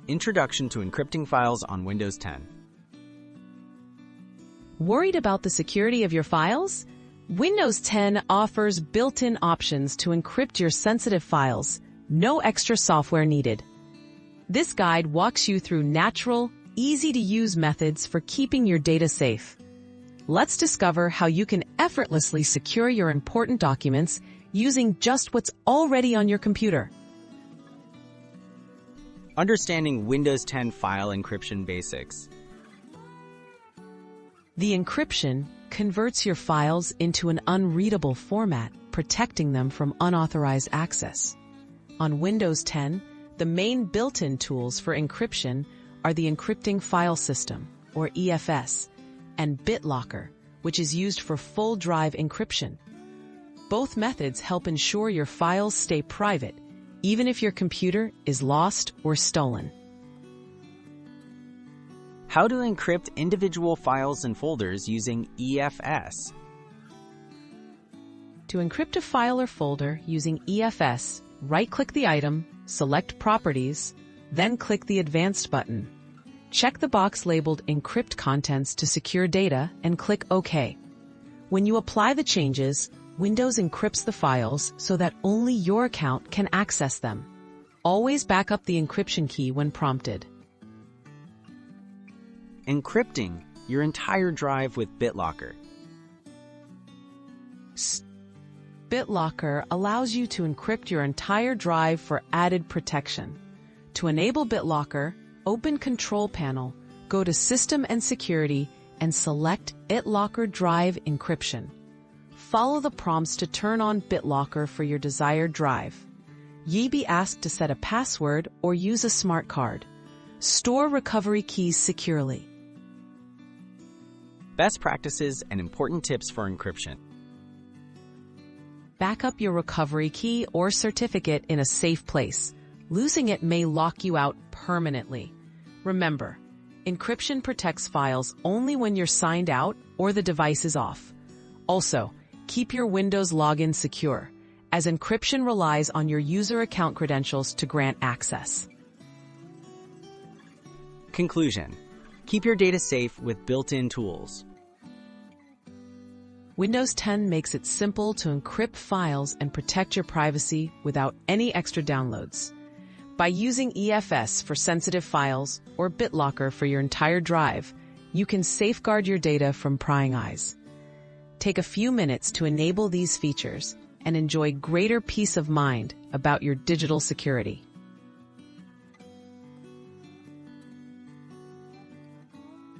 Introduction to Encrypting Files on Windows 10. Worried about the security of your files? Windows 10 offers built-in options to encrypt your sensitive files. No extra software needed. This guide walks you through natural, easy-to-use methods for keeping your data safe. Let's discover how you can effortlessly secure your important documents using just what's already on your computer. Understanding Windows 10 file encryption basics. The encryption converts your files into an unreadable format, protecting them from unauthorized access. On Windows 10, the main built-in tools for encryption are the Encrypting File System, or EFS, and BitLocker, which is used for full drive encryption. Both methods help ensure your files stay private, even if your computer is lost or stolen. How to encrypt individual files and folders using EFS. To encrypt a file or folder using EFS, right-click the item, select Properties, then click the Advanced button. Check the box labeled Encrypt Contents to secure data and click OK. When you apply the changes, Windows encrypts the files so that only your account can access them. Always back up the encryption key when prompted. Encrypting your entire drive with BitLocker. BitLocker allows you to encrypt your entire drive for added protection. To enable BitLocker, open Control Panel, go to System and Security, and select BitLocker Drive Encryption. Follow the prompts to turn on BitLocker for your desired drive. Ye be asked to set a password or use a smart card. Store recovery keys securely. Best practices and important tips for encryption. Back up your recovery key or certificate in a safe place. Losing it may lock you out permanently. Remember, encryption protects files only when you're signed out or the device is off. Also, keep your Windows login secure, as encryption relies on your user account credentials to grant access. Conclusion: keep your data safe with built-in tools. Windows 10 makes it simple to encrypt files and protect your privacy without any extra downloads. By using EFS for sensitive files or BitLocker for your entire drive, you can safeguard your data from prying eyes. Take a few minutes to enable these features and enjoy greater peace of mind about your digital security.